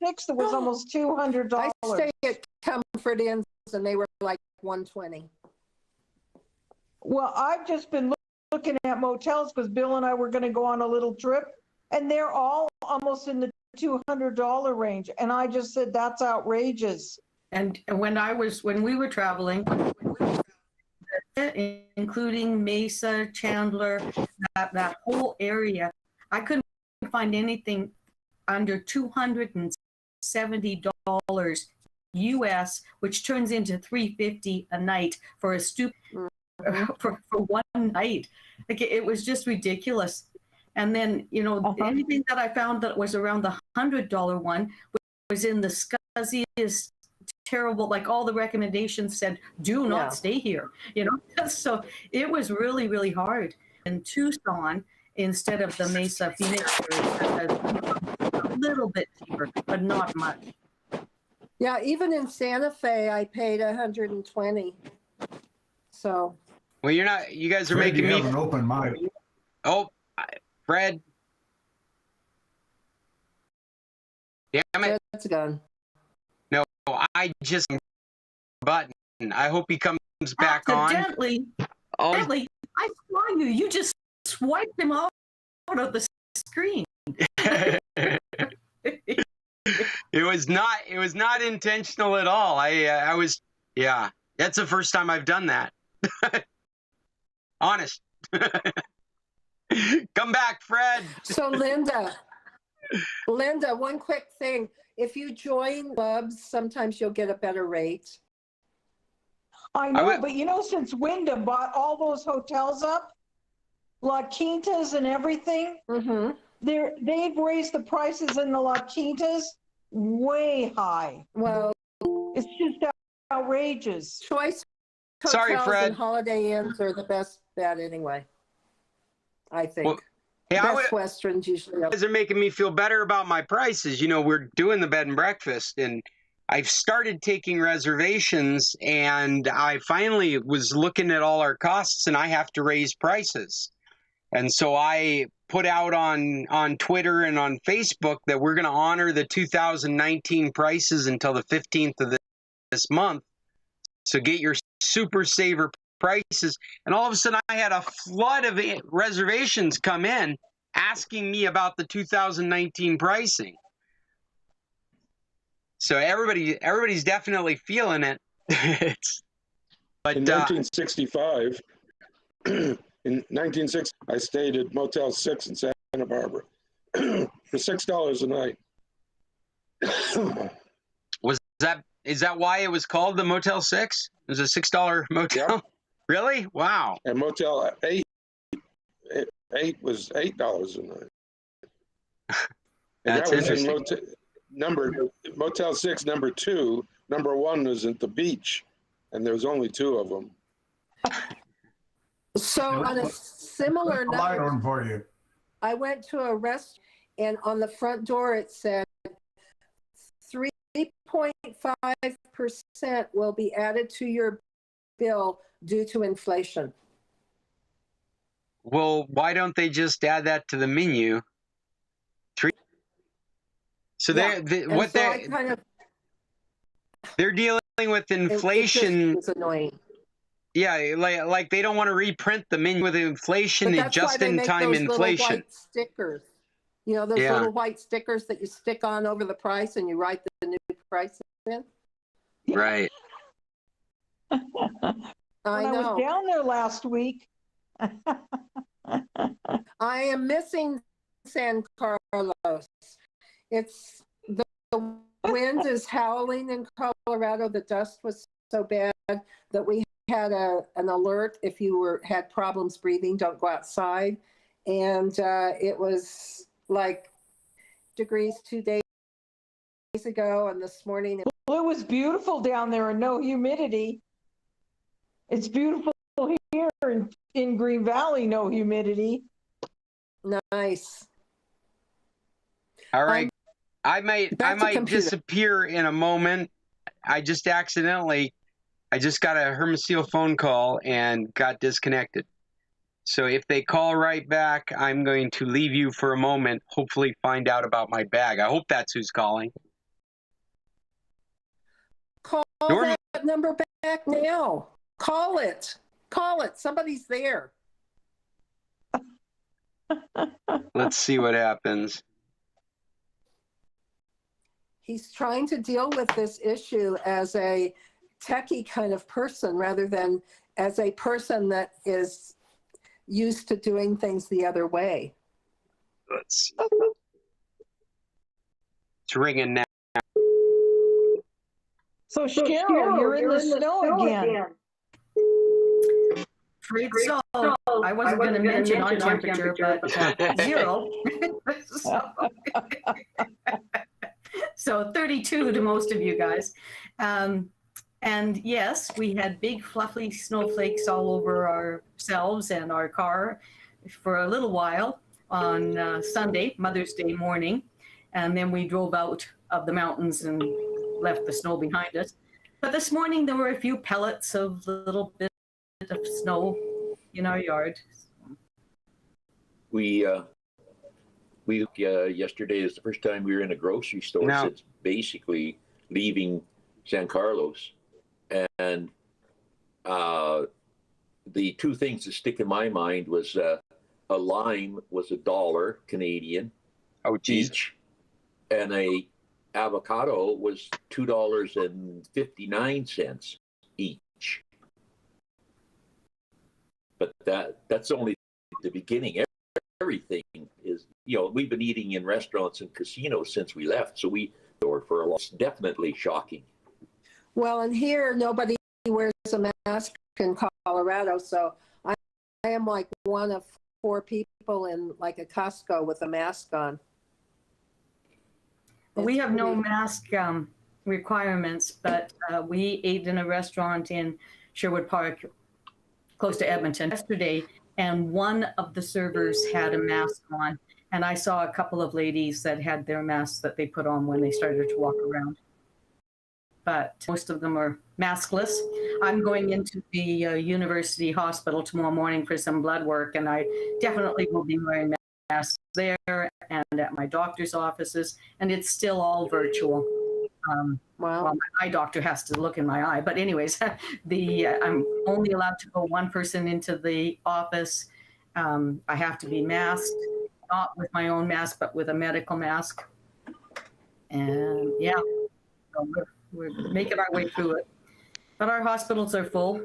6th, it was almost $200. I stay at Comfort Inns and they were like 120. Well, I've just been looking at motels because Bill and I were going to go on a little trip, and they're all almost in the $200 range. And I just said, that's outrageous. And when we were traveling, including Mesa, Chandler, that whole area, I couldn't find anything under $270 US, which turns into $350 a night for a for one night. Like it was just ridiculous. And then, anything that I found that was around the $100 one was in the scuzziest, terrible, like all the recommendations said, do not stay here, So it was really, really hard. In Tucson, instead of the Mesa Phoenix area, a little bit cheaper, but not much. Yeah, even in Santa Fe, I paid 120. So. Well, you guys are Fred, making you me. have an open mind. Oh, Fred. Damn it. That's gone. No, I just button. I hope he comes back on. Accidentally, I saw you. You just swiped him out of the screen. It was not intentional at all. I was, that's the first time I've done that. Honest. Come back, Fred. So Linda, one quick thing. If you join clubs, sometimes you'll get a better rate. I know, but since Wyndham bought all those hotels up, La Quintas and everything, they've raised the prices in the La Quintas way high. Well, it's just outrageous. Choice hotels Sorry, Fred. and Holiday Inns are the best bet anyway, I think. Well, hey, Best Westerns usually. You guys are making me feel better about my prices. We're doing the bed and breakfast, and I've started taking reservations, and I finally was looking at all our costs, and I have to raise prices. And so I put out on Twitter and on Facebook that we're going to honor the 2019 prices until the 15th of this month. So get your super saver prices. And all of a sudden I had a flood of reservations come in asking me about the 2019 pricing. So everybody's definitely feeling it. But in 1965, in 1960, I stayed at Motel 6 in Santa Barbara for $6 a night. Is that why it was called the Motel 6? It was a $6 motel? Yep. Really? Wow. And Motel 8 was $8 a night. And That's that was interesting. Motel 6, number 2. Number 1 was at the beach, and there was only 2 of them. So on a similar Light note, on for you. I went to a restaurant, and on the front door it said 3.5% will be added to your bill due to inflation. Well, why don't they just add that to the menu? So they're dealing with inflation. It's annoying. Yeah, like they don't want to reprint the menu with inflation and just-in-time inflation. White stickers. Those little white stickers that you stick on over the price and you write the new price in. Right. I was down there last week. I am missing San Carlos. It's the wind is howling in Colorado. The dust was so bad that we had an alert. If you had problems breathing, don't go outside. And it was like degrees 2 days ago, and this morning. Well, it was beautiful down there and no humidity. It's beautiful here in Green Valley, no humidity. Nice. All right. I might disappear in a moment. I just got a Hermosillo phone call and got disconnected. So if they call right back, I'm going to leave you for a moment, hopefully find out about my bag. I hope that's who's calling. Norm- that number back now. Call it. Call it. Somebody's there. Let's see what happens. He's trying to deal with this issue as a techie kind of person rather than as a person that is used to doing things the other way. Let's see. It's ringing now. So Cheryl, you're in the snow again. Afraid so. I wasn't going to mention our temperature, but 0. So 32 to most of you guys. And yes, we had big fluffy snowflakes all over ourselves and our car for a little while on Sunday, Mother's Day morning. And then we drove out of the mountains and left the snow behind us. But this morning there were a few pellets of little bit of snow in our yard. We yesterday is the first time we were in a grocery store since basically leaving San Carlos, and the two things that stick in my mind was a lime was $1 Canadian, each, and a avocado was $2.59 each. But that's only the beginning. Everything is, we've been eating in restaurants and casinos since we left, so for a lot, it's definitely shocking. Well, and here nobody wears a mask in Colorado, so I am like one of 4 people in like a Costco with a mask on. We have no mask requirements, but we ate in a restaurant in Sherwood Park, close to Edmonton, yesterday, and one of the servers had a mask on, and I saw a couple of ladies that had their masks that they put on when they started to walk around. But most of them are maskless. I'm going into the university hospital tomorrow morning for some blood work, and I definitely will be wearing masks there and at my doctor's offices, and it's still all virtual. Well, my eye doctor has to look in my eye. But anyways, I'm only allowed to go one person into the office. I have to be masked, not with my own mask, but with a medical mask. And yeah, so we're making our way through it. But our hospitals are full.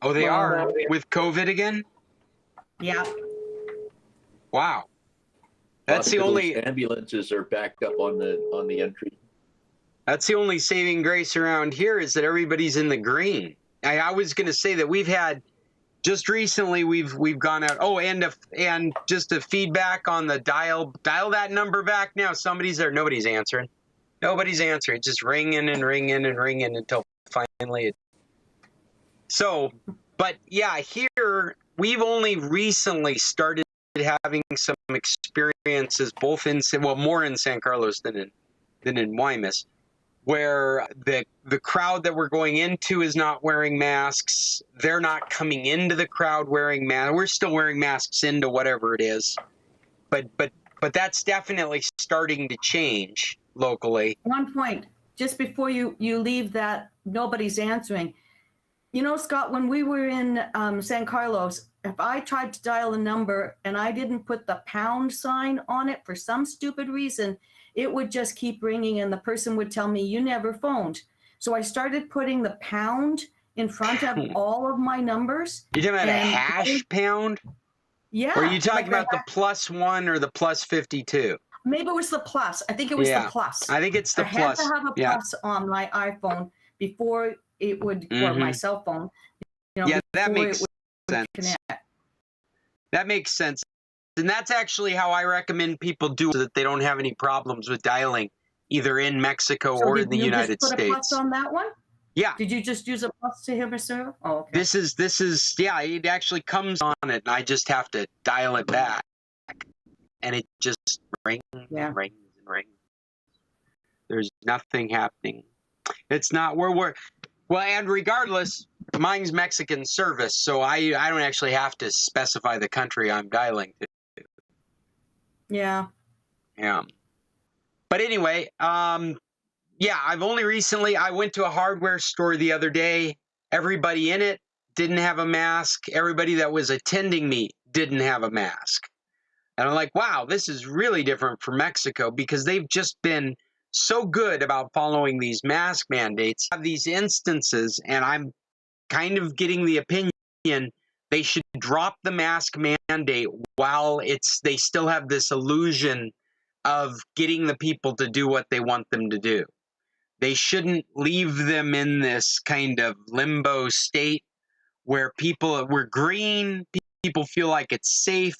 Oh, they are? With COVID again? Yeah. Wow. That's the only ambulances are backed up on the entry. That's the only saving grace around here is that everybody's in the green. I was going to say that we've had just recently we've gone out. Oh, and just a feedback on the dial that number back now. Somebody's there. Nobody's answering. Nobody's answering. Just ringing and ringing and ringing until finally. So, but yeah, here we've only recently started having some experiences, both more in San Carlos than in Guaymas, where the crowd that we're going into is not wearing masks. They're not coming into the crowd wearing masks. We're still wearing masks into whatever it is, but that's definitely starting to change locally. One point, just before you leave that, nobody's answering. Scott, when we were in San Carlos, if I tried to dial a number and I didn't put the pound sign on it for some stupid reason, it would just keep ringing and the person would tell me, you never phoned. So I started putting the pound in front of all of my numbers. You're talking about a hash pound? Yeah. Or are you talking about the +1 or the +52? Maybe it was the plus. I think it was the plus. I think it's the plus. I had to have a plus on my iPhone before it would, or my cell phone. That makes sense. That makes sense. And that's actually how I recommend people do it, so that they don't have any problems with dialing either in Mexico or in the United States. Did you just put a plus on that one? Yeah. Did you just use a plus to him or so? Oh, okay. This is it actually comes on it, and I just have to dial it back. And it just rings and rings and rings. There's nothing happening. It's not well, and regardless, mine's Mexican service, so I don't actually have to specify the country I'm dialing to. Yeah. Yeah. But anyway, yeah, I've only recently, I went to a hardware store the other day. Everybody in it didn't have a mask. Everybody that was attending me didn't have a mask. And I'm like, wow, this is really different from Mexico because they've just been so good about following these mask mandates. Have these instances, and I'm kind of getting the opinion they should drop the mask mandate while they still have this illusion of getting the people to do what they want them to do. They shouldn't leave them in this kind of limbo state where we're green, people feel like it's safe,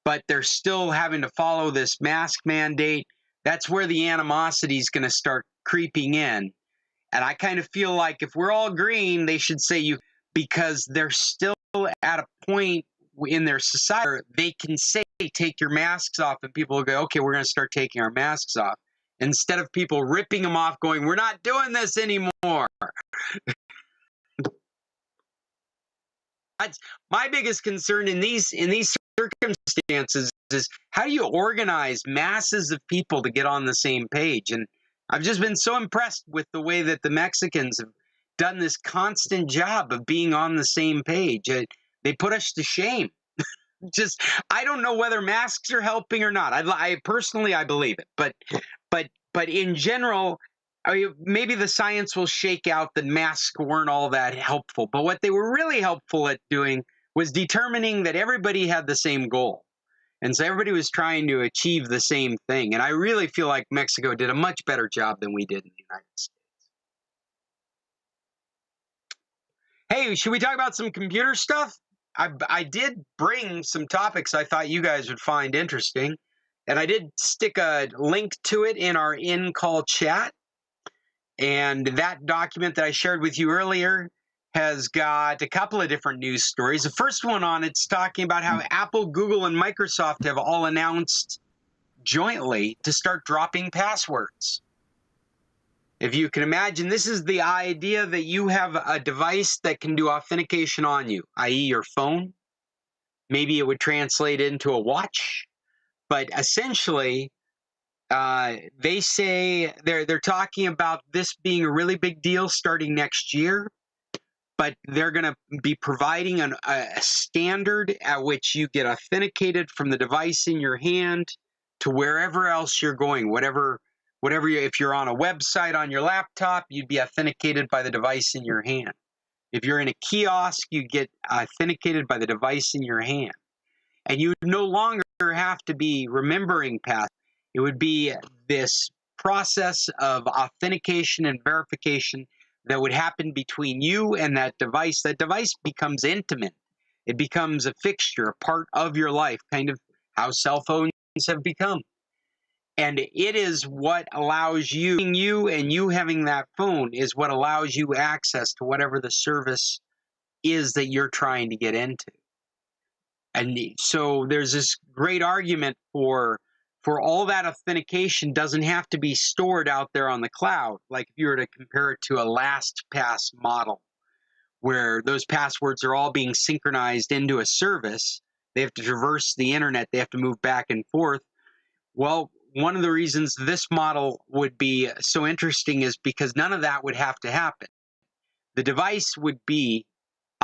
but they're still having to follow this mask mandate. That's where the animosity is going to start creeping in. And I kind of feel like if we're all green, they should say because they're still at a point in their society where they can say, take your masks off, and people will go, okay, we're going to start taking our masks off. Instead of people ripping them off going, we're not doing this anymore. That's my biggest concern in these circumstances is how do you organize masses of people to get on the same page? And I've just been so impressed with the way that the Mexicans have done this constant job of being on the same page. They put us to shame. I don't know whether masks are helping or not. I personally, I believe it, but in general, maybe the science will shake out that masks weren't all that helpful. But what they were really helpful at doing was determining that everybody had the same goal. And so everybody was trying to achieve the same thing. And I really feel like Mexico did a much better job than we did in the United States. Hey, should we talk about some computer stuff? I did bring some topics I thought you guys would find interesting. And I did stick a link to it in our in-call chat. And that document that I shared with you earlier has got a couple of different news stories. The first one on it's talking about how Apple, Google, and Microsoft have all announced jointly to start dropping passwords. If you can imagine, this is the idea that you have a device that can do authentication on you, i.e. your phone. Maybe it would translate into a watch. But essentially, they say they're talking about this being a really big deal starting next year, but they're going to be providing a standard at which you get authenticated from the device in your hand to wherever else you're going, whatever if you're on a website on your laptop, you'd be authenticated by the device in your hand. If you're in a kiosk, you get authenticated by the device in your hand. And you no longer have to be remembering passwords. It would be this process of authentication and verification that would happen between you and that device. That device becomes intimate. It becomes a fixture, a part of your life, kind of how cell phones have become. And it is what allows you and you having that phone is what allows you access to whatever the service is that you're trying to get into. And so there's this great argument for all that authentication doesn't have to be stored out there on the cloud. Like if you were to compare it to a LastPass model, where those passwords are all being synchronized into a service, they have to traverse the internet, they have to move back and forth. Well, one of the reasons this model would be so interesting is because none of that would have to happen. The device would be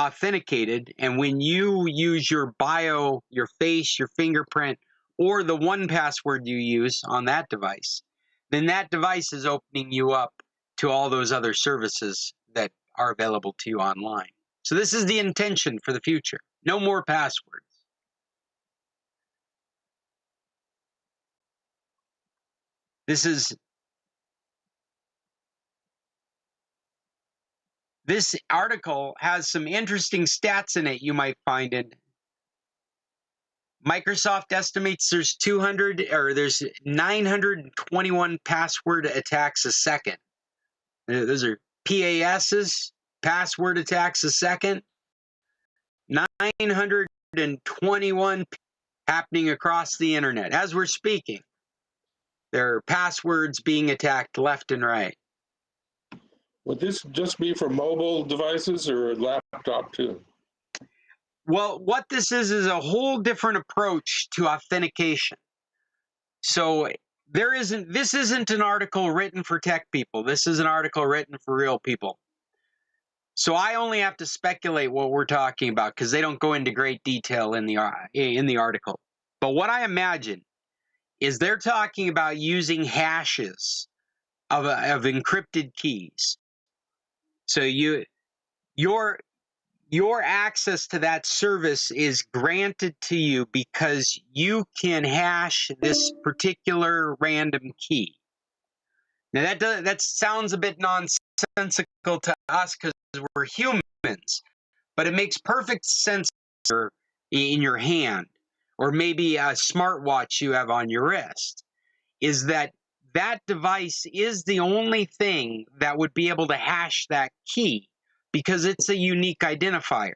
authenticated, and when you use your bio, your face, your fingerprint, or the one password you use on that device, then that device is opening you up to all those other services that are available to you online. So this is the intention for the future. No more passwords. This article has some interesting stats in it you might find in. Microsoft estimates there's 921 password attacks a second. Those are PASs, password attacks a second. 921 happening across the internet as we're speaking. There are passwords being attacked left and right. Would this just be for mobile devices or laptop too? Well, what this is a whole different approach to authentication. So this isn't an article written for tech people. This is an article written for real people. So I only have to speculate what we're talking about because they don't go into great detail in the article. But what I imagine is they're talking about using hashes of encrypted keys. So your access to that service is granted to you because you can hash this particular random key. Now that sounds a bit nonsensical to us because we're humans, but it makes perfect sense in your hand, or maybe a smartwatch you have on your wrist, is that device is the only thing that would be able to hash that key because it's a unique identifier.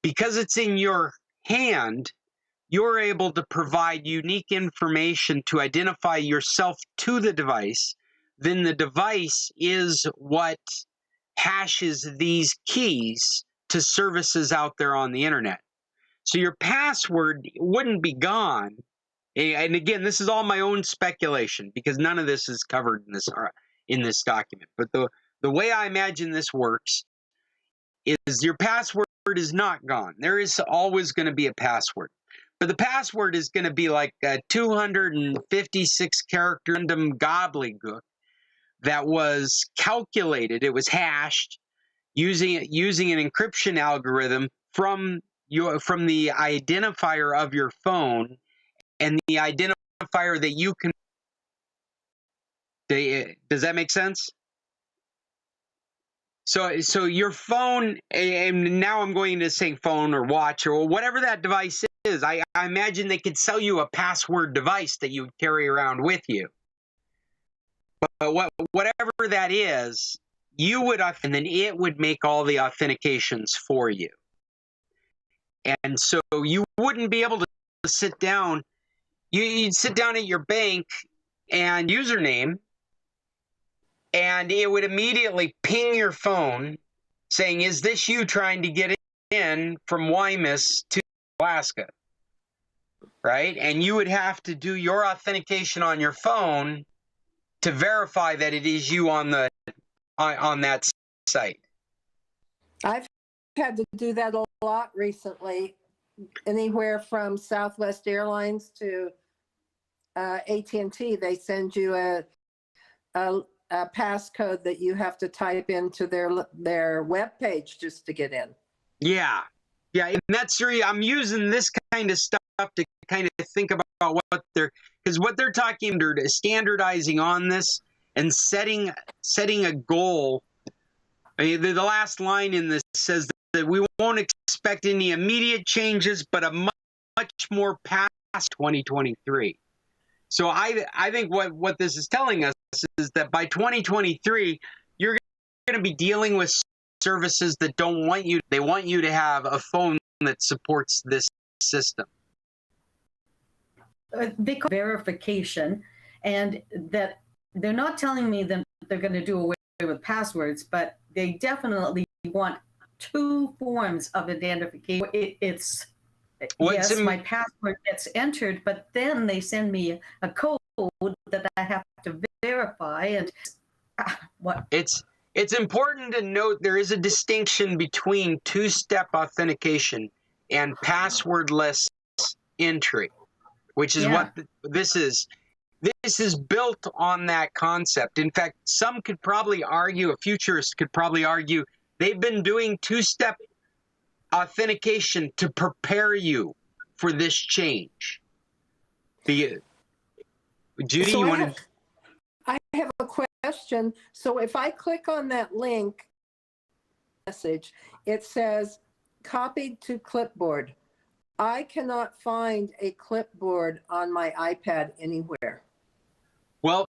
Because it's in your hand, you're able to provide unique information to identify yourself to the device. Then the device is what hashes these keys to services out there on the internet. So your password wouldn't be gone. And again, this is all my own speculation because none of this is covered in this document. But the way I imagine this works is your password is not gone. There is always going to be a password. But the password is going to be like a 256 character random gobbledygook that was calculated. It was hashed using an encryption algorithm from the identifier of your phone and the identifier that you can. Does that make sense? So your phone, and now I'm going to say phone or watch or whatever that device is. I imagine they could sell you a password device that you would carry around with you. But whatever that is, you would, and then it would make all the authentications for you. And so you wouldn't be able to sit down. You'd sit down at your bank and username, and it would immediately ping your phone saying, is this you trying to get in from Wymus to Alaska? Right? And you would have to do your authentication on your phone to verify that it is you on that site. I've had to do that a lot recently, anywhere from Southwest Airlines to AT&T. They send you a passcode that you have to type into their web page just to get in. Yeah, and that's really, I'm using this kind of stuff to kind of think about what they're talking about, standardizing on this and setting a goal. I mean, the last line in this says that we won't expect any immediate changes, but a much more past 2023. So I think what this is telling us is that by 2023, you're going to be dealing with services that they want you to have a phone that supports this system. They call verification, and that they're not telling me that they're going to do away with passwords, but they definitely want two forms of identification. Yes, my password gets entered, but then they send me a code that I have to verify. And what? It's important to note there is a distinction between two-step authentication and passwordless entry, which is what this is. This is built on that concept. In fact, some could probably argue, a futurist could probably argue, they've been doing two-step authentication to prepare you for this change. Judy, So you want to? I have a question. So if I click on that link message, it says copied to Clipboard. I cannot find a clipboard on my iPad anywhere. Well,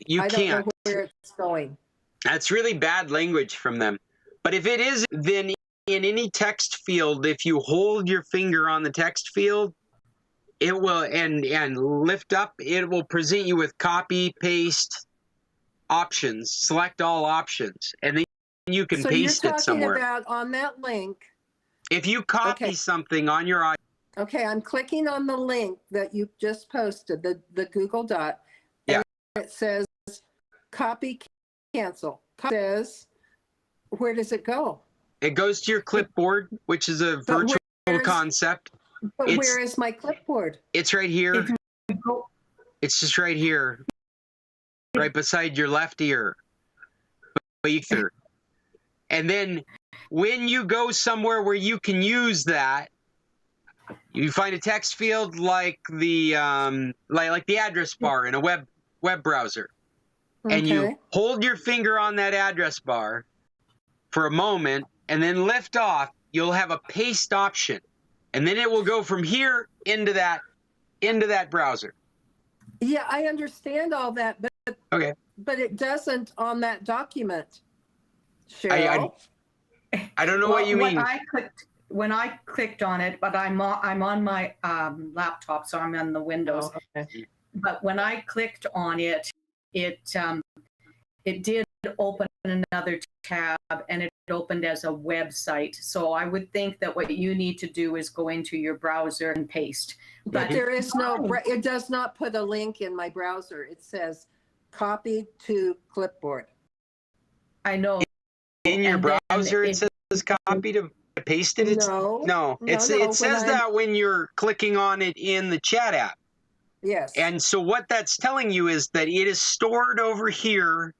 you can't. I don't know where it's going. That's really bad language from them. But if it is, then in any text field, if you hold your finger on the text field, it will and lift up, it will present you with copy, paste options, select all options, and then you can paste it somewhere. So you're talking about on that link. If you copy something on your iPad. Okay, I'm clicking on the link that you just posted, the Google Doc. it says copy, cancel. Says, where does it go? It goes to your clipboard, which is a virtual concept. But where is my clipboard? It's right here. It's just right here, right beside your left ear. And then when you go somewhere where you can use that, you find a text field like the address bar in a web browser. Okay. And you hold your finger on that address bar for a moment and then lift off. You'll have a paste option. And then it will go from here into that browser. Yeah, I understand all that, but okay. But it doesn't on that document, Cheryl. I don't know what you mean. When I clicked on it, but I'm on my laptop, so I'm on the Windows. Oh, okay. But when I clicked on it, it did open another tab, and it opened as a website. So I would think that what you need to do is go into your browser and paste. But there is no, it does not put a link in my browser. It says copy to clipboard. I know. In your browser, it says copy to paste it? No. It says that when you're clicking on it in the chat app. Yes. And so what that's telling you is that it is stored over here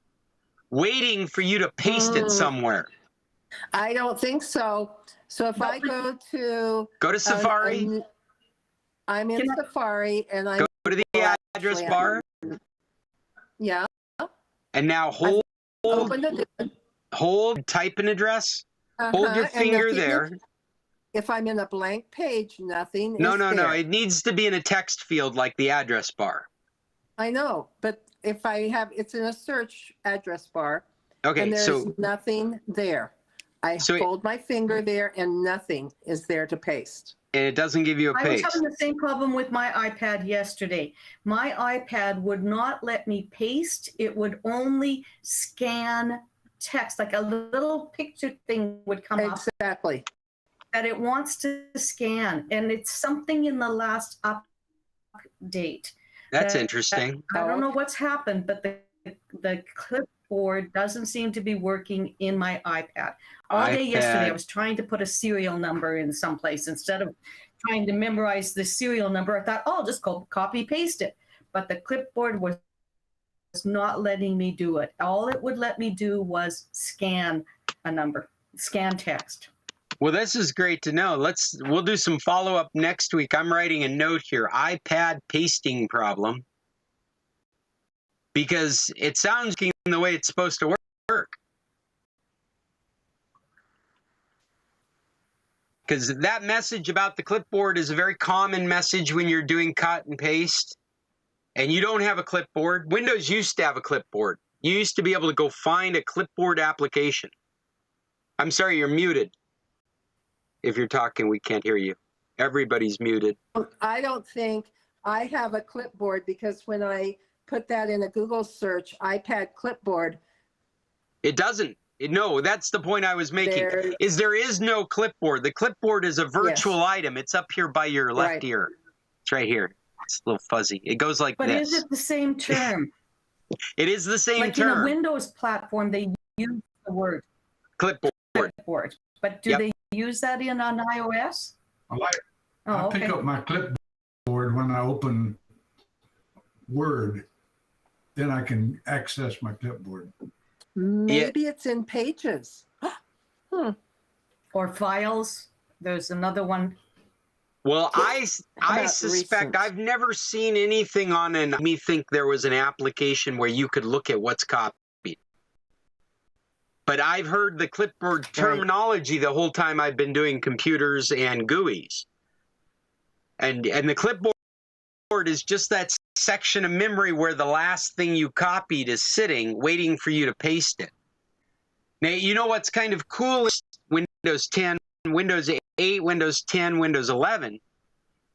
waiting for you to paste it somewhere. I don't think so. So if I go to Safari. I'm in Safari and I go to the address bar. Yeah. And now hold, type an address. Hold your finger there. If I'm in a blank page, nothing. No. It needs to be in a text field like the address bar. I know, but if I have, it's in a search address bar. Okay, and there's nothing there. I hold my finger there and nothing is there to paste. And it doesn't give you a paste. I was having the same problem with my iPad yesterday. My iPad would not let me paste. It would only scan text, like a little picture thing would come up. Exactly. That it wants to scan. And it's something in the last update. That's interesting. I don't know what's happened, but the Clipboard doesn't seem to be working in my iPad. All day yesterday, I was trying to put a serial number in someplace. Instead of trying to memorize the serial number, I thought, I'll just copy paste it. But the Clipboard was not letting me do it. All it would let me do was scan a number, scan text. Well, this is great to know. We'll do some follow-up next week. I'm writing a note here, iPad pasting problem, because it sounds the way it's supposed to work. Because that message about the clipboard is a very common message when you're doing cut and paste, and you don't have a clipboard. Windows used to have a clipboard. You used to be able to go find a clipboard application. I'm sorry, you're muted. If you're talking, we can't hear you. Everybody's muted. I don't think I have a clipboard because when I put that in a Google search, iPad clipboard. It doesn't. No, that's the point I was making. There is no clipboard. The clipboard is a virtual item. It's up here by your left ear. It's right here. It's a little fuzzy. It goes like this. But is it the same term? It is the same term. Like in a Windows platform, they use the word clipboard. But do they use that on iOS? I pick up my clipboard when I open Word. Then I can access my clipboard. Maybe it's in Pages. Or Files. There's another one. Well, I suspect I've never seen anything on me think there was an application where you could look at what's copied. But I've heard the clipboard terminology the whole time I've been doing computers and GUIs. And the clipboard is just that section of memory where the last thing you copied is sitting, waiting for you to paste it. Now, you know what's kind of cool is Windows 10, Windows 8, Windows 10, Windows 11.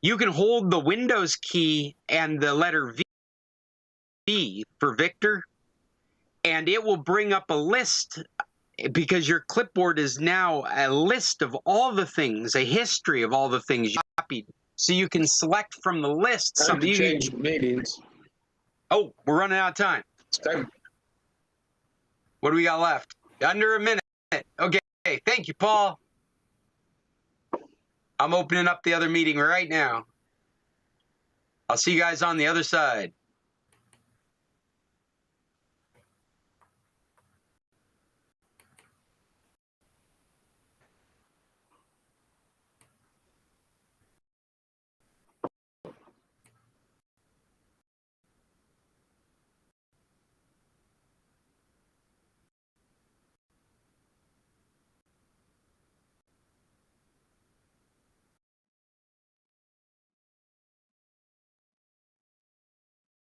You can hold the Windows key and the letter V for Victor, and it will bring up a list, because your clipboard is now a list of all the things, a history of all the things you copied. So you can select from the list. Time to change meetings. Oh, we're running out of time. Second. What do we got left? Under a minute. Okay. Thank you, Paul. I'm opening up the other meeting right now. I'll see you guys on the other side.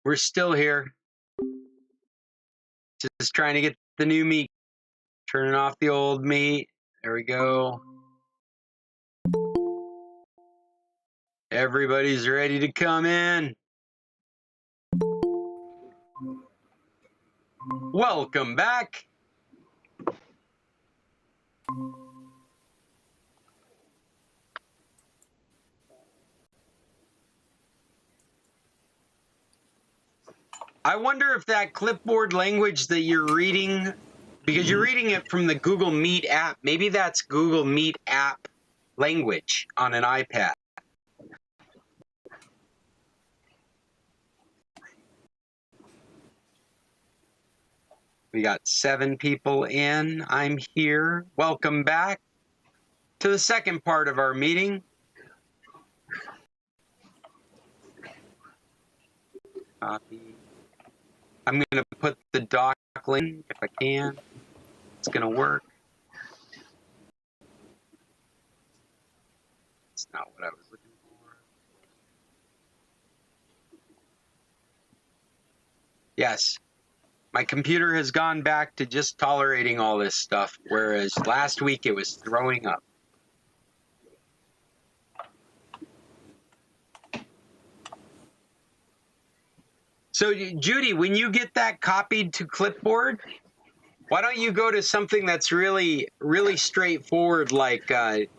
We're still here. Just trying to get the new meat. Turning off the old meat. There we go. Everybody's ready to come in. Welcome back. I wonder if that clipboard language that you're reading, because you're reading it from the Google Meet app, maybe that's Google Meet app language on an iPad. We got 7 people in. I'm here. Welcome back to the second part of our meeting. Copy. I'm going to put the doc link if I can. It's going to work. It's not what I was looking for. Yes. My computer has gone back to just tolerating all this stuff, whereas last week it was throwing up. So, Judy, when you get that copied to Clipboard, why don't you go to something that's really, really straightforward, like a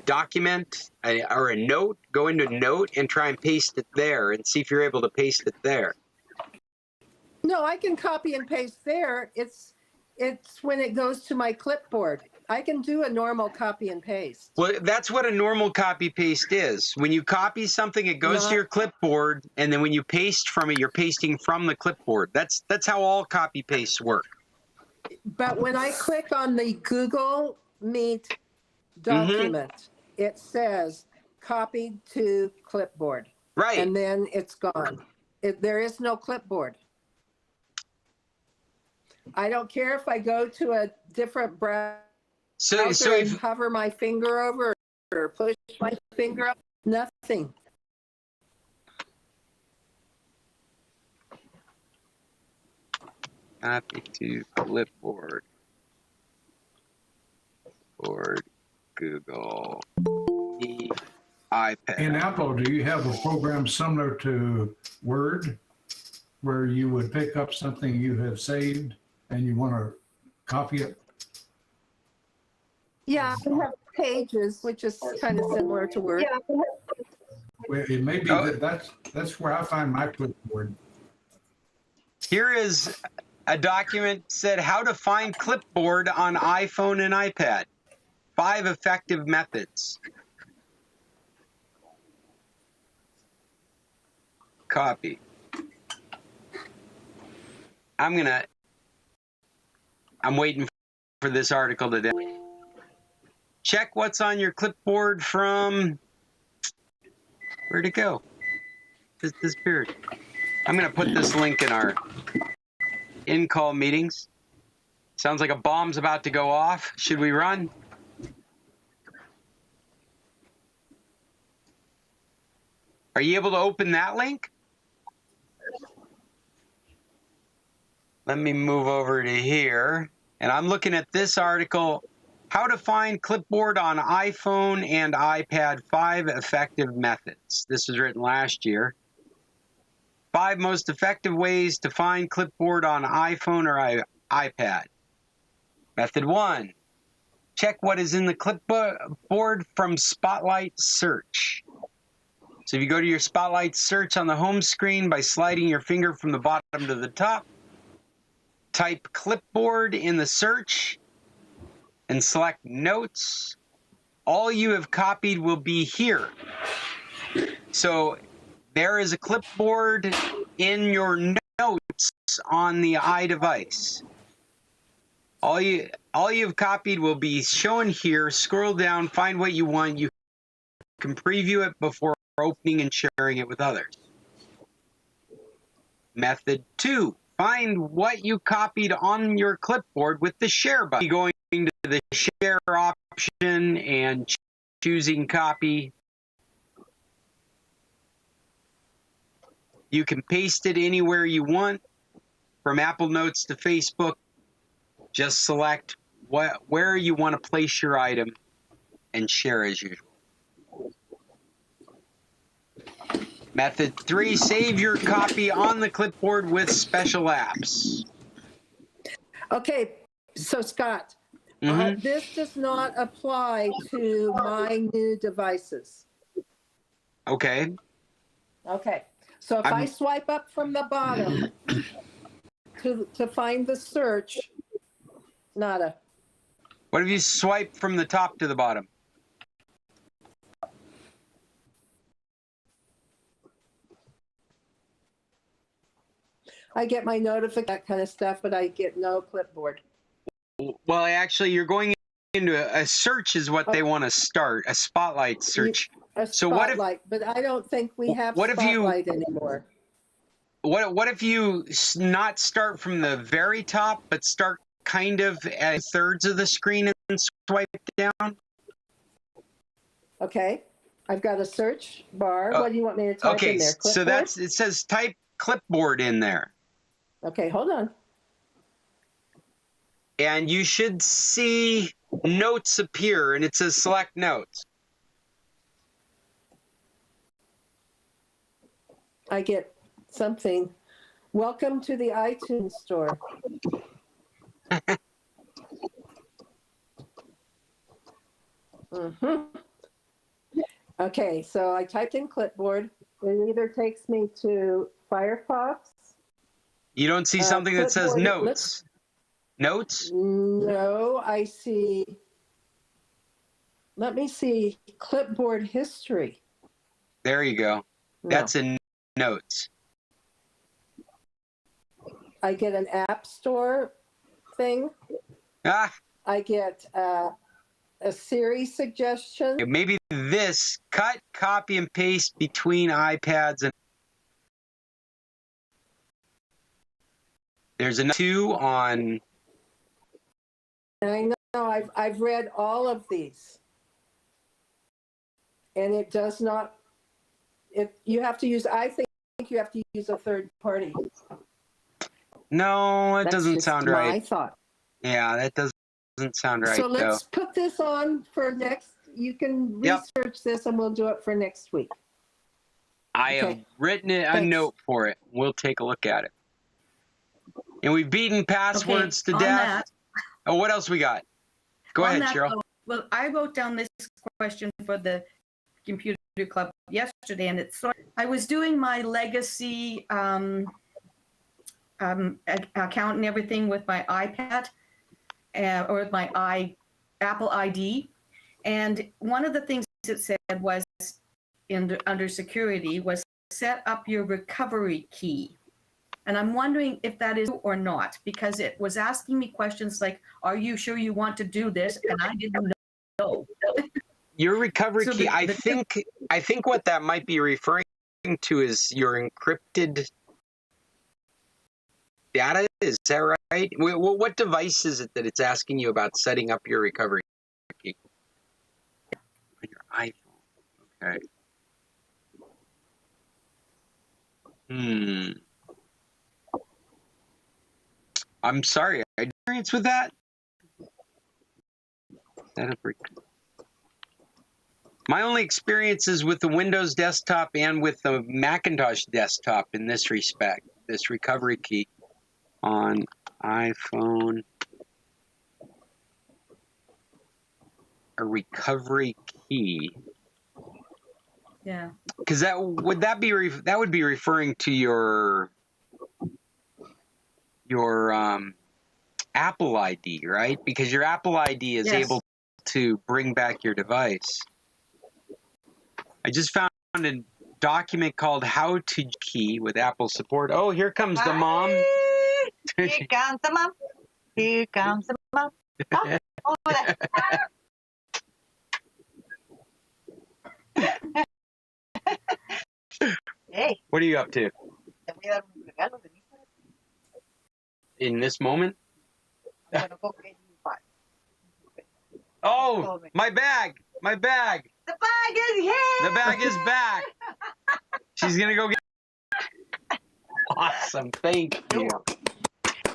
document or a note? Go into Note and try and paste it there, and see if you're able to paste it there. No, I can copy and paste there. It's when it goes to my clipboard. I can do a normal copy and paste. Well, that's what a normal copy paste is. When you copy something, it goes to your clipboard, and then when you paste from it, you're pasting from the clipboard. That's how all copy pastes work. But when I click on the Google Meet document, it says copied to clipboard. Right. And then it's gone. There is no clipboard. I don't care if I go to a different browser and hover my finger over or push my finger up, nothing. Copy to clipboard. Board, Google, the iPad. In Apple, do you have a program similar to Word where you would pick up something you have saved and you want to copy it? Yeah, I have Pages, which is kind of similar to Word. Well, it may be that's where I find my clipboard. Here is a document said how to find Clipboard on iPhone and iPad. 5 effective methods. Copy. I'm waiting for this article today. Check what's on your clipboard from, where'd it go? It disappeared. I'm going to put this link in our in-call meetings. Sounds like a bomb's about to go off. Should we run? Are you able to open that link? Let me move over to here. And I'm looking at this article, How to Find Clipboard on iPhone and iPad, 5 Effective Methods. This was written last year. 5 most effective ways to find Clipboard on iPhone or iPad. Method 1. Check what is in the clipboard from Spotlight Search. So if you go to your Spotlight search on the home screen by sliding your finger from the bottom to the top, type Clipboard in the search and select Notes. All you have copied will be here. So there is a clipboard in your notes on the iDevice. All you've copied will be shown here. Scroll down, find what you want. You can preview it before opening and sharing it with others. Method 2, find what you copied on your clipboard with the share button. Going to the share option and choosing copy. You can paste it anywhere you want, from Apple Notes to Facebook. Just select where you want to place your item and share as usual. Method 3, save your copy on the clipboard with special apps. Okay, so Scott, this does not apply to my new devices. Okay. Okay, so if I swipe up from the bottom to find the search, nada. What if you swipe from the top to the bottom? I get my notification, that kind of stuff, but I get no clipboard. Well, actually, you're going into a search is what they want to start, a Spotlight search. A Spotlight, but I don't think we have Spotlight anymore. What if you not start from the very top, but start kind of at thirds of the screen and swipe down? Okay, I've got a search bar. What do you want me to type in there? Clipboard? So it says type Clipboard in there. Okay, hold on. And you should see notes appear, and it says select notes. I get something. Welcome to the iTunes store. Okay, so I typed in Clipboard. It either takes me to Firefox. You don't see something that says notes? Notes? No, I see. Let me see. Clipboard history. There you go. No. That's in notes. I get an app store thing. I get a Siri suggestion. Maybe this, cut, copy, and paste between iPads and there's a 2 on. I know, I've read all of these. And it does not, you have to use, I think you have to use a third party. No, it doesn't sound right. I thought. Yeah, that doesn't sound right. So let's put this on for next, you can research this and we'll do it for next week. I have written a note for it. We'll take a look at it. And we've beaten passwords to death. Oh, what else we got? Go ahead, Cheryl. Well, I wrote down this question for the computer club yesterday, and I was doing my legacy account and everything with my iPad or with my Apple ID, and one of the things it said was under security was set up your recovery key. And I'm wondering if that is or not, because it was asking me questions like, are you sure you want to do this? And I didn't know. Your recovery key, I think what that might be referring to is your encrypted data. Is that right? What device is it that it's asking you about setting up your recovery key? On your iPhone. Okay. I'm sorry, I had experience with that. My only experience is with the Windows desktop and with the Macintosh desktop in this respect, this recovery key on iPhone. A recovery key. Yeah. Because that would be referring to your Apple ID, right? Because your Apple ID is able to bring back your device. I just found a document called How to Key with Apple support. Oh, here comes the mom. Here comes the mom. Here comes the mom. Oh, over there. Hey. What are you up to? In this moment? Oh, my bag! My bag! The bag is here! The bag is back! She's gonna go get. Awesome, thank you.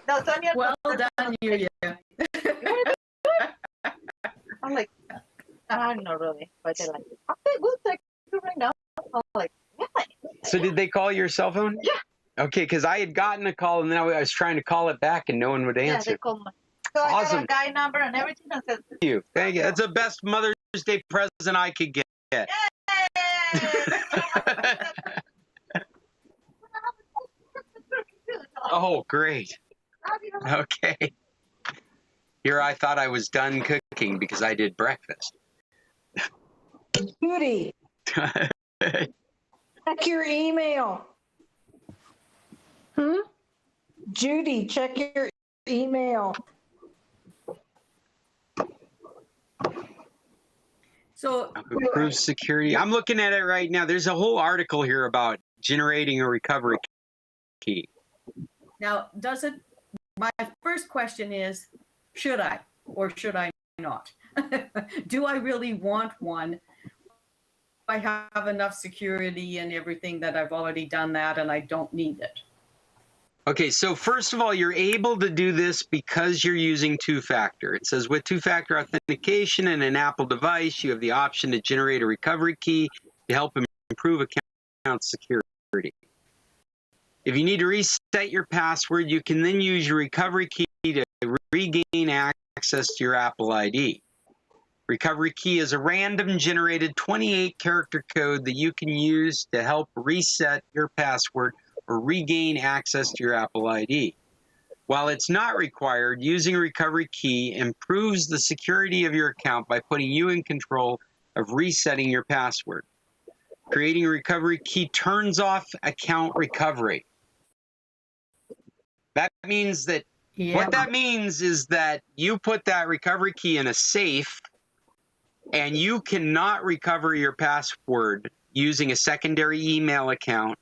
No, Sonia. Well done, you. I'm like, not really, but they're like, okay, we'll take you right now. I'm like, yeah. So did they call your cell phone? Yeah. Okay, because I had gotten a call and then I was trying to call it back and no one would Yeah, answer. they called me. So Awesome. I got a guy number and everything. And said, Thank you. Thank you. That's the best Mother's Day present I could get. yay! Oh, great. Okay. Here I thought I was done cooking because I did breakfast. Judy, check your email. Judy, check your email. So Improve security. I'm looking at it right now. There's a whole article here about generating a recovery key. now, my first question is, should I or should I not? Do I really want one? I have enough security and everything that I've already done that and I don't need it. Okay, so first of all, you're able to do this because you're using two-factor. It says with two-factor authentication and an Apple device, you have the option to generate a recovery key to help improve account security. If you need to reset your password, you can then use your recovery key to regain access to your Apple ID. Recovery key is a random generated 28-character code that you can use to help reset your password or regain access to your Apple ID. While it's not required, using a recovery key improves the security of your account by putting you in control of resetting your password. Creating a recovery key turns off account recovery. That means that what that means is that you put that recovery key in a safe and you cannot recover your password using a secondary email account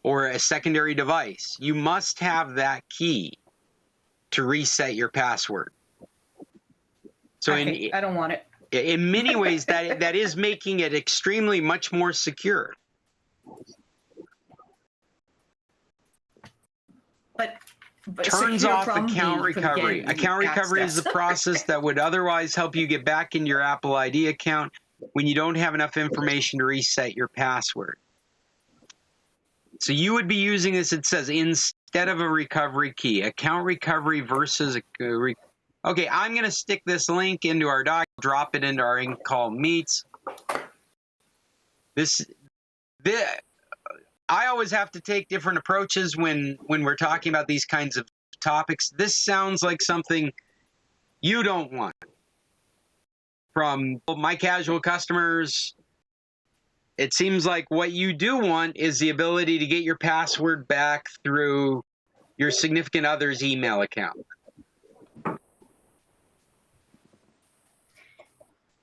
or a secondary device. You must have that key to reset your password. So Okay, I don't want it. In many ways, that is making it extremely much more secure. But Turns secure off from account me from recovery. getting Account recovery is the access. process that would otherwise help you get back into your Apple ID account when you don't have enough information to reset your password. So you would be using this, it says, instead of a recovery key. Account recovery versus okay, I'm going to stick this link into our doc, drop it into our call meets. I always have to take different approaches when we're talking about these kinds of topics. This sounds like something you don't want. From my casual customers, it seems like what you do want is the ability to get your password back through your significant other's email account.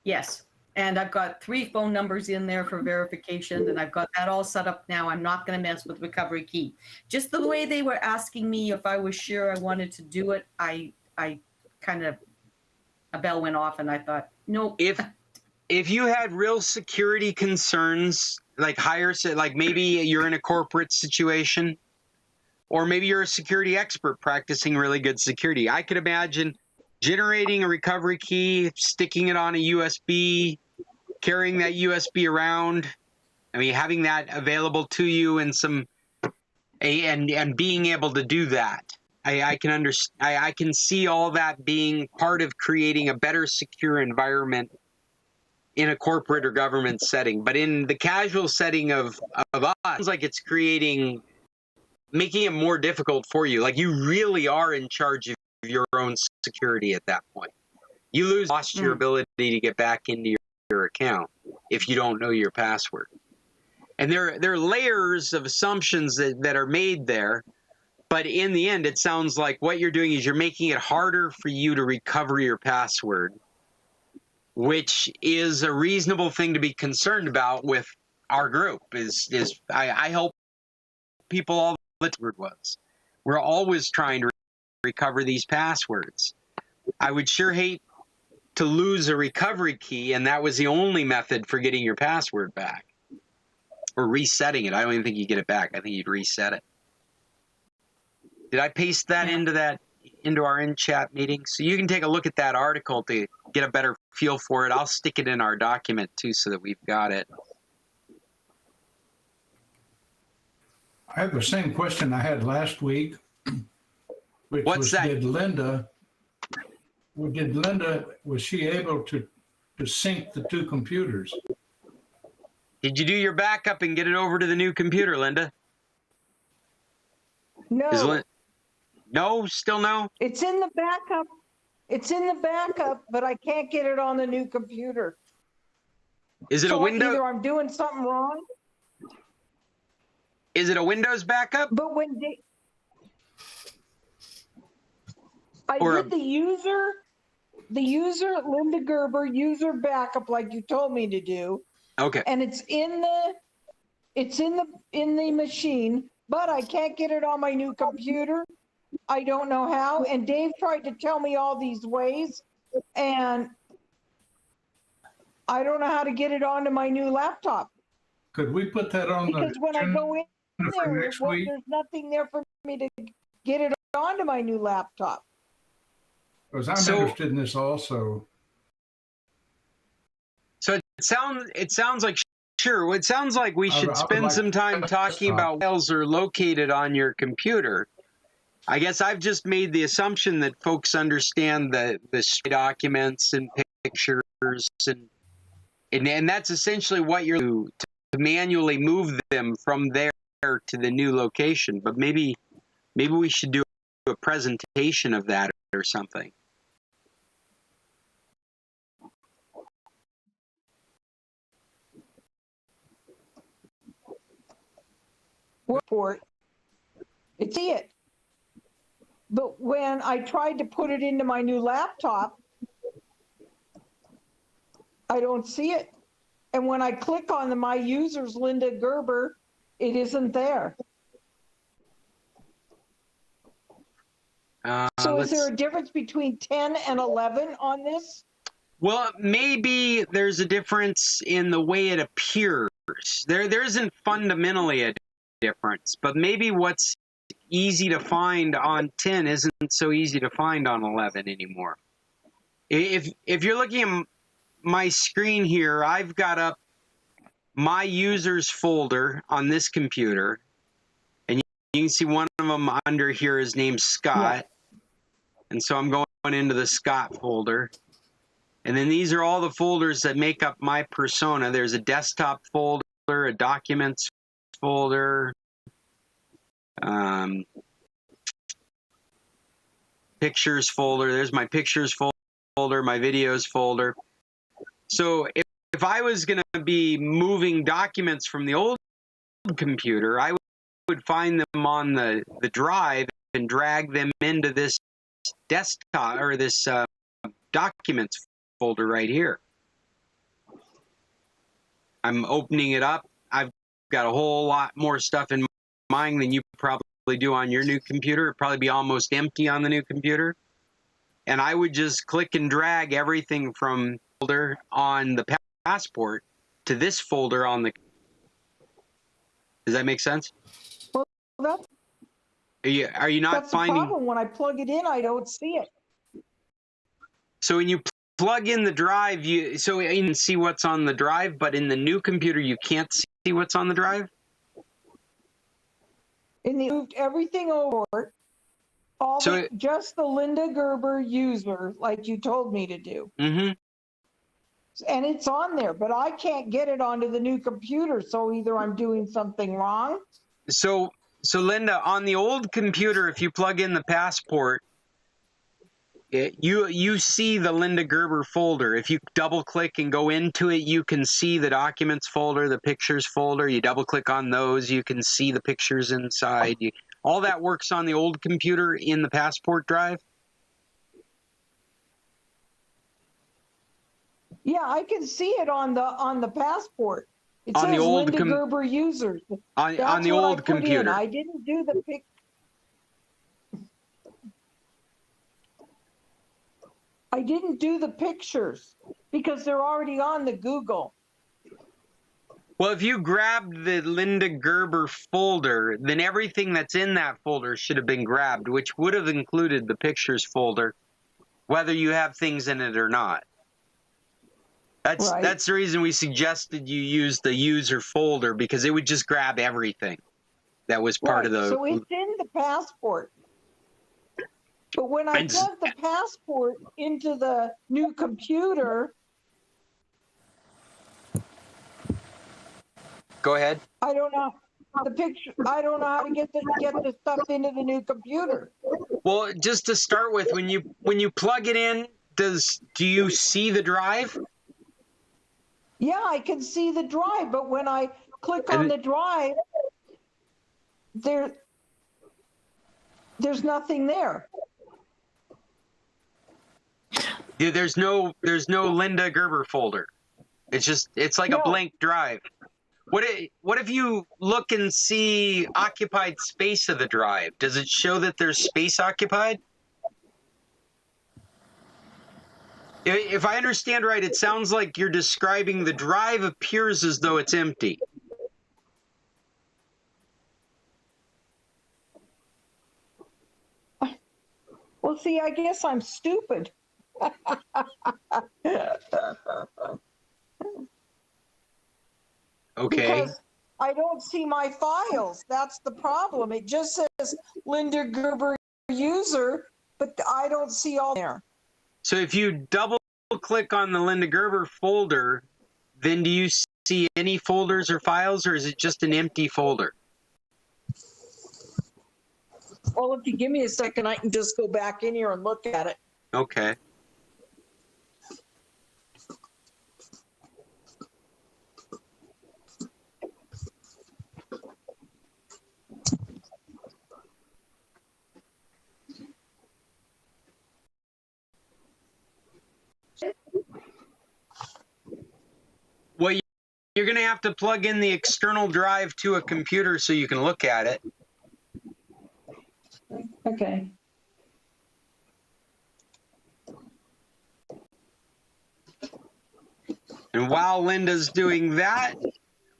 Yes. And I've got 3 phone numbers in there for verification, and I've got that all set up now. I'm not going to mess with recovery key. Just the way they were asking me if I was sure I wanted to do it, I kind of, a bell went off, and I thought, nope. If you had real security concerns, like maybe you're in a corporate situation, or maybe you're a security expert practicing really good security, I could imagine generating a recovery key, sticking it on a USB, carrying that USB around. I mean, having that available to you and being able to do that. I can see all that being part of creating a better secure environment in a corporate or government setting, but in the casual setting of us, it's like it's making it more difficult for you. Like you really are in charge of your own security at that point. You lost your ability to get back into your account if you don't know your password. And there are layers of assumptions that are made there, but in the end, it sounds like what you're doing is you're making it harder for you to recover your password, which is a reasonable thing to be concerned about with our group. I help people all the time. We're always trying to recover these passwords. I would sure hate to lose a recovery key, and that was the only method for getting your password back. Or resetting it. I don't even think you get it back. I think you'd reset it. Did I paste that into our in-chat meeting? So you can take a look at that article to get a better feel for it. I'll stick it in our document too so that we've got it. I have the same question I had last week, which What's was, that? Was she able to sync the two computers? Did you do your backup and get it over to the new computer, Linda? No, No, still no? it's in the backup. It's in the backup, but I can't get it on the new computer. Is it a So Windows? either I'm doing something wrong, Is it a Windows backup? but I Or did the user Linda Gerber user backup like you told me to do, Okay. and it's in the machine, but I can't get it on my new computer. I don't know how. And Dave tried to tell me all these ways, and I don't know how to get it onto my new laptop. Could we put that on the Because when I go in for there, next week? there's nothing there for me to get it onto my new laptop. Because I'm interested in this also. So it sounds like sure. It sounds like we should spend some time talking about where files are located on your computer. I guess I've just made the assumption that folks understand the documents and pictures and that's essentially what you're to manually move them from there to the new location. But maybe we should do a presentation of that or something. Report. It's it. But when I tried to put it into my new laptop, I don't see it. And when I click on my users, Linda Gerber, it isn't there. So is there a difference between 10 and 11 on this? Well, maybe there's a difference in the way it appears. There isn't fundamentally a difference, but maybe what's easy to find on 10 isn't so easy to find on 11 anymore. If you're looking at my screen here, I've got up my users folder on this computer, and you can see one of them under here is named Scott. Yeah. And so I'm going into the Scott folder. And then these are all the folders that make up my persona. There's a desktop folder, a documents folder, pictures folder. There's my pictures folder, my videos folder. So if I was going to be moving documents from the old computer, I would find them on the drive and drag them into this desktop or this documents folder right here. I'm opening it up. I've got a whole lot more stuff in mine than you probably do on your new computer. It'd probably be almost empty on the new computer. And I would just click and drag everything from folder on the passport to this folder on the. Does that make sense? Well, that's are you not finding? That's the problem. When I plug it in, I don't see it. So when you plug in the drive, you can see what's on the drive, but in the new computer, you can't see what's on the drive? Moved everything over, just the Linda Gerber user, like you told me to do. Mm-hmm. and it's on there, but I can't get it onto the new computer. So either I'm doing something wrong. So Linda, on the old computer, if you plug in the passport, you see the Linda Gerber folder. If you double click and go into it, you can see the documents folder, the pictures folder. You double click on those, you can see the pictures inside. All that works on the old computer in the passport drive. Yeah, I can see it on the passport. It On the says old Linda Gerber users. on That's the what I old put in. computer. I didn't do the pic. I didn't do the pictures because they're already on the Google. Well, if you grabbed the Linda Gerber folder, then everything that's in that folder should have been grabbed, which would have included the pictures folder, whether you have things in it or not. That's the reason we suggested you use the user folder, because it would just grab everything that was part of the. So it's in the passport. But when I plug the passport into the new computer, Go ahead. I don't know the picture. I don't know how to get the stuff into the new computer. Well, just to start with, when you plug it in, do you see the drive? Yeah, I can see the drive, but when I click on the drive, there's nothing there. Yeah, there's no Linda Gerber folder. It's like a blank drive. What if you look and see occupied space of the drive? Does it show that there's space occupied? If I understand right, it sounds like you're describing the drive appears as though it's empty. Well, see, I guess I'm stupid. Okay. Because I don't see my files. That's the problem. It just says Linda Gerber user, but I don't see all there. So if you double click on the Linda Gerber folder, then do you see any folders or files, or is it just an empty folder? Well, if you give me a second, I can just go back in here and look at it. Okay. Well, you're going to have to plug in the external drive to a computer so you can look at it. Okay. And while Linda's doing that,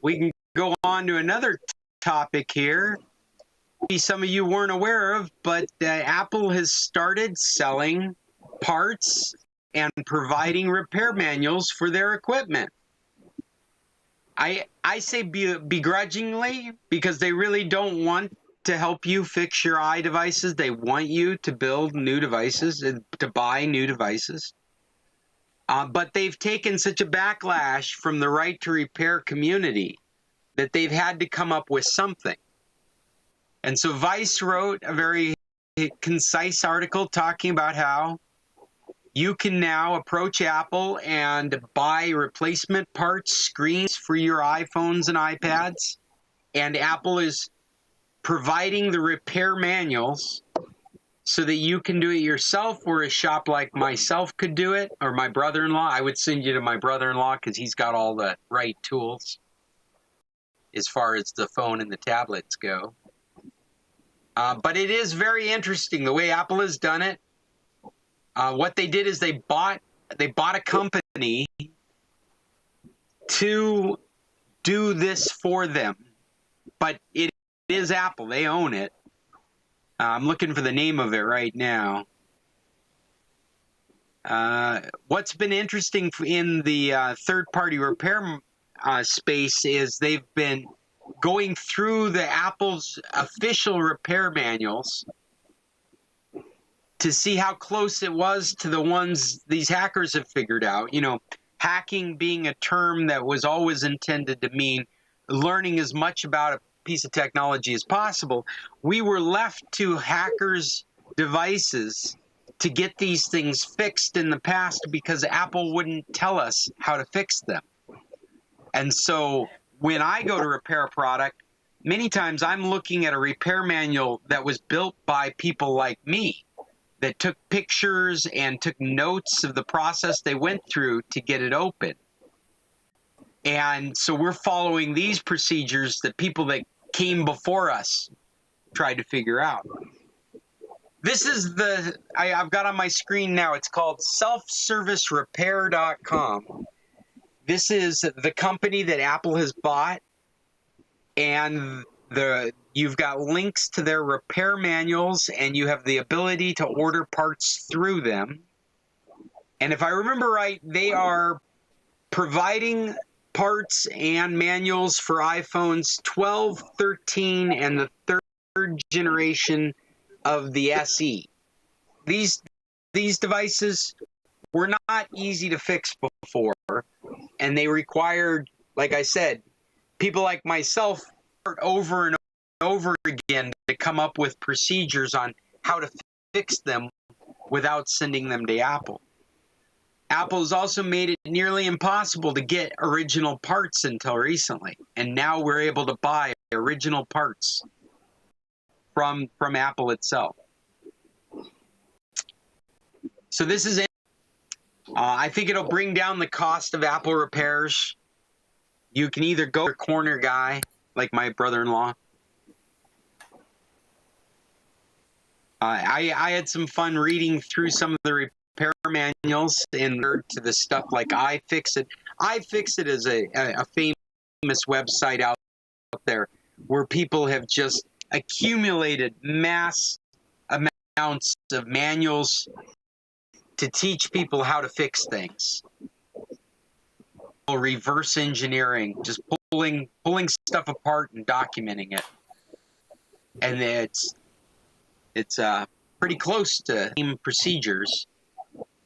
we can go on to another topic here. Some of you weren't aware of, but Apple has started selling parts and providing repair manuals for their equipment. I say begrudgingly, because they really don't want to help you fix your iDevices. They want you to build new devices and to buy new devices. But they've taken such a backlash from the right to repair community that they've had to come up with something. And so Vice wrote a very concise article talking about how you can now approach Apple and buy replacement parts, screens for your iPhones and iPads. And Apple is providing the repair manuals so that you can do it yourself, or a shop like myself could do it, or my brother-in-law. I would send you to my brother-in-law because he's got all the right tools as far as the phone and the tablets go. But it is very interesting the way Apple has done it. What they did is they bought a company to do this for them, but it is Apple. They own it. I'm looking for the name of it right now. What's been interesting in the third-party repair space is they've been going through the Apple's official repair manuals to see how close it was to the ones these hackers have figured out. You know, hacking being a term that was always intended to mean learning as much about a piece of technology as possible, we were left to hackers' devices to get these things fixed in the past because Apple wouldn't tell us how to fix them. And so when I go to repair a product, many times I'm looking at a repair manual that was built by people like me that took pictures and took notes of the process they went through to get it open. And so we're following these procedures that people that came before us tried to figure out. This is I've got on my screen now, it's called selfservicerepair.com. This is the company that Apple has bought, and you've got links to their repair manuals, and you have the ability to order parts through them. And if I remember right, they are providing parts and manuals for iPhones 12, 13, and the third generation of the SE. These devices were not easy to fix before, and they required, like I said, people like myself over and over again to come up with procedures on how to fix them without sending them to Apple. Apple's also made it nearly impossible to get original parts until recently, and now we're able to buy original parts from Apple itself. So this is it. I think it'll bring down the cost of Apple repairs. You can either go to a corner guy, like my brother-in-law. I had some fun reading through some of the repair manuals and to the stuff like iFixit. iFixit is a famous website out there where people have just accumulated mass amounts of manuals to teach people how to fix things. Reverse engineering, just pulling stuff apart and documenting it. And it's pretty close to same procedures.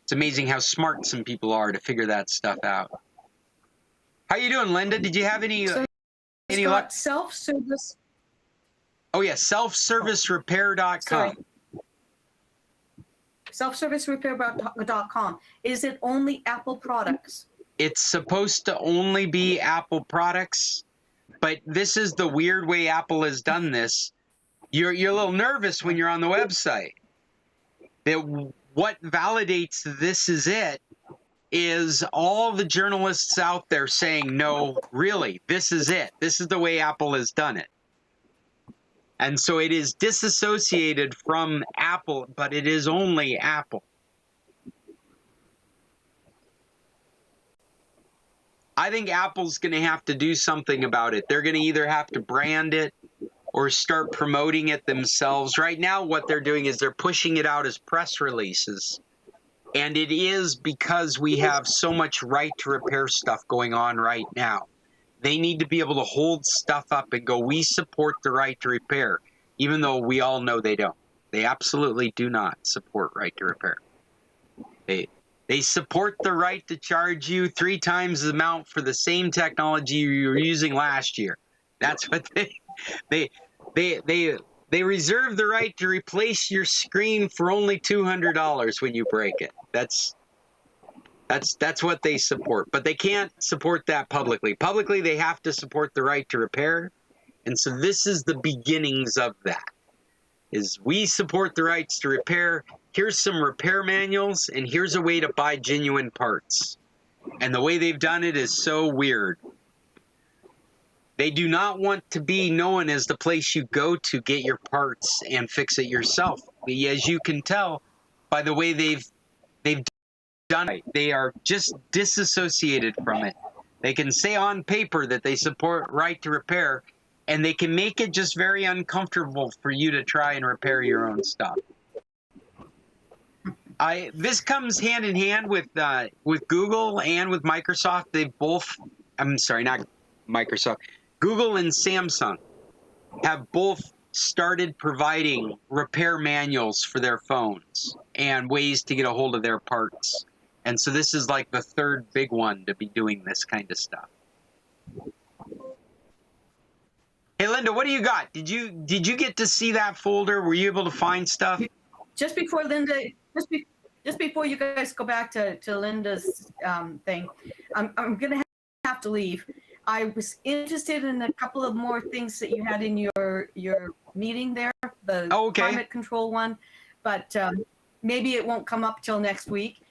It's amazing how smart some people are to figure that stuff out. How you doing, Linda? Did you have any luck? Self-service. Oh yeah, selfservicerepair.com. Selfservicerepair.com. Is it only Apple products? It's supposed to only be Apple products, but this is the weird way Apple has done this. You're a little nervous when you're on the website. What validates this is all the journalists out there saying, no, really, this is it. This is the way Apple has done it. And so it is disassociated from Apple, but it is only Apple. I think Apple's going to have to do something about it. They're going to either have to brand it or start promoting it themselves. Right now, what they're doing is they're pushing it out as press releases. And it is because we have so much right to repair stuff going on right now. They need to be able to hold stuff up and go, we support the right to repair, even though we all know they don't. They absolutely do not support right to repair. They support the right to charge you 3 times the amount for the same technology you were using last year. That's what they reserve the right to replace your screen for only $200 when you break it. That's what they support, but they can't support that publicly. Publicly, they have to support the right to repair, and so this is the beginnings of that. Is we support the rights to repair. Here's some repair manuals, and here's a way to buy genuine parts. And the way they've done it is so weird. They do not want to be known as the place you go to get your parts and fix it yourself. As you can tell by the way they've done it, they are just disassociated from it. They can say on paper that they support right to repair, and they can make it just very uncomfortable for you to try and repair your own stuff. This comes hand in hand with Google and with Microsoft. They both, I'm sorry, not Microsoft. Google and Samsung have both started providing repair manuals for their phones and ways to get a hold of their parts. And so this is like the third big one to be doing this kind of stuff. Hey, Linda, what do you got? Did you get to see that folder? Were you able to find stuff? Just before Linda, just before you guys go back to Linda's thing, I'm gonna have to leave. I was interested in a couple of more things that you had in your meeting there, the climate control one, but maybe it won't come up till next week.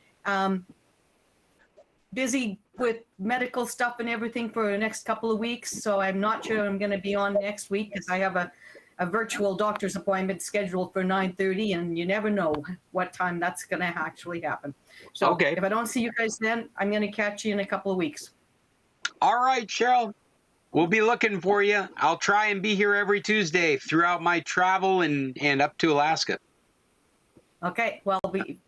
Busy with medical stuff and everything for the next couple of weeks, so I'm not sure I'm going to be on next week because I have a virtual doctor's appointment scheduled for 9:30, and you never know what time that's going to actually happen. So if I don't see you guys then, I'm going to catch you in a couple of weeks. All right, Cheryl. We'll be looking for you. I'll try and be here every Tuesday throughout my travel and up to Alaska. Okay, well, we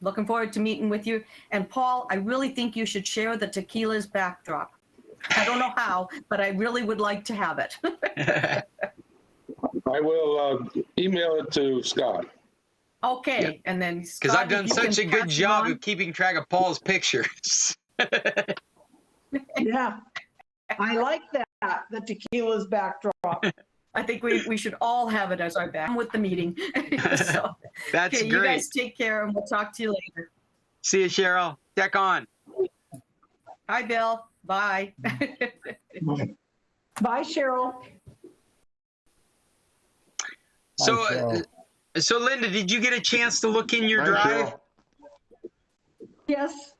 looking forward to meeting with you. And Paul, I really think you should share the Tequila's backdrop. I don't know how, but I really would like to have it. I will email it to Scott. Okay, and then because I've done such a good job of keeping track of Paul's pictures. Yeah, I like that, the Tequila's backdrop. I think we should all have it as our back with the meeting. So, that's great. You guys take care, and we'll talk to you later. See you, Cheryl. Check on. Hi, Bill. Bye. Bye, Cheryl. So Linda, did you get a chance to look in your drive? Yes.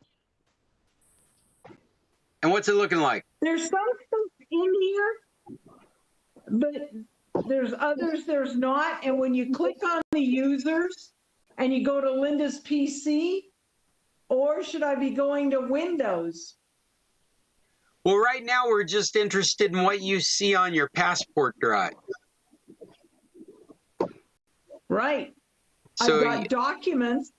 And what's it looking like? There's some stuff in here, but there's others there's not. And when you click on the users and you go to Linda's PC, or should I be going to Windows? Well, right now we're just interested in what you see on your passport drive. Right. So I've got documents.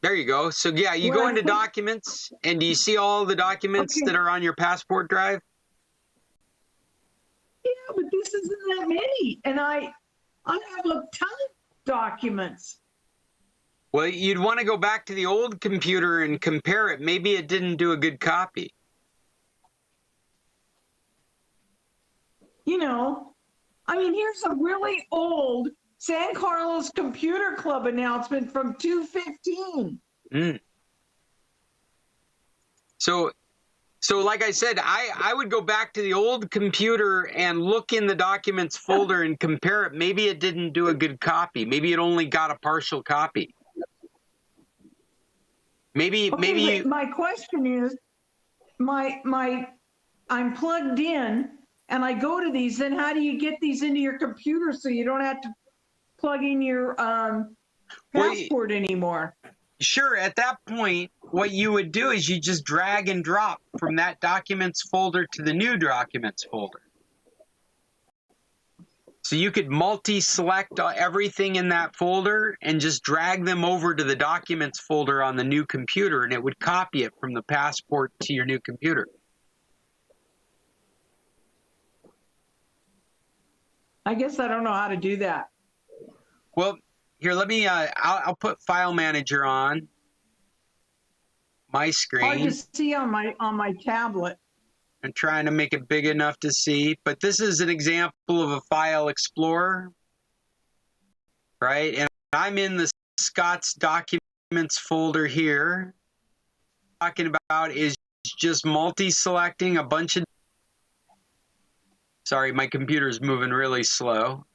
There you go. So yeah, you go into documents, and do you see all the documents that are on your passport drive? Yeah, but this isn't that many, and I have a ton of documents. Well, you'd want to go back to the old computer and compare it. Maybe it didn't do a good copy. You know, I mean, here's a really old San Carlos Computer Club announcement from 2015. So like I said, I would go back to the old computer and look in the documents folder and compare it. Maybe it didn't do a good copy. Maybe it only got a partial copy. Maybe my question is, I'm plugged in and I go to these, then how do you get these into your computer so you don't have to plug in your passport anymore? Sure. At that point, what you would do is you just drag and drop from that documents folder to the new documents folder. So you could multi-select everything in that folder and just drag them over to the documents folder on the new computer, and it would copy it from the passport to your new computer. I guess I don't know how to do that. Well, here, let me, I'll put File Manager on my screen. Hard to see on my tablet. I'm trying to make it big enough to see, but this is an example of a File Explorer, right? And I'm in the Scott's Documents folder here. What I'm talking about is just multi-selecting a bunch of, sorry, my computer's moving really slow.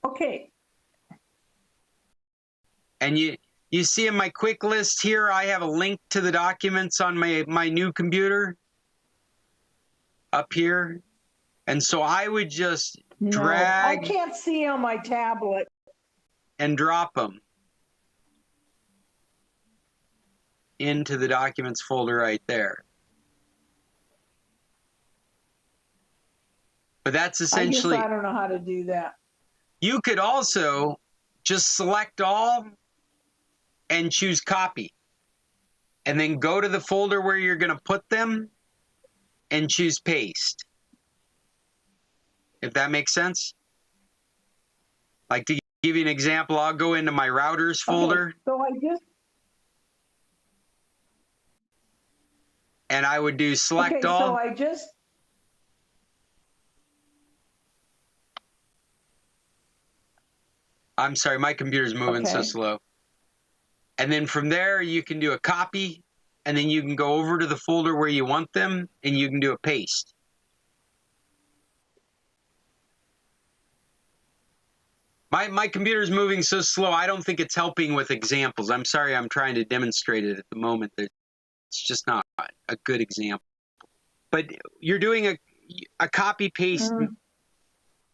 Okay. And you see in my quick list here, I have a link to the documents on my new computer up here. And so I would just drag. I can't see on my tablet. And drop them into the documents folder right there. But that's essentially. I don't know how to do that. You could also just select all and choose copy, and then go to the folder where you're going to put them and choose paste. If that makes sense. Like to give you an example. I'll go into my routers folder. Okay, so I just, and I would do select okay, all. so I just, I'm sorry, my computer's moving so Okay. slow. And then from there, you can do a copy, and then you can go over to the folder where you want them, and you can do a paste. My computer's moving so slow, I don't think it's helping with examples. I'm sorry, I'm trying to demonstrate it at the moment. It's just not a good example. But you're doing a copy-paste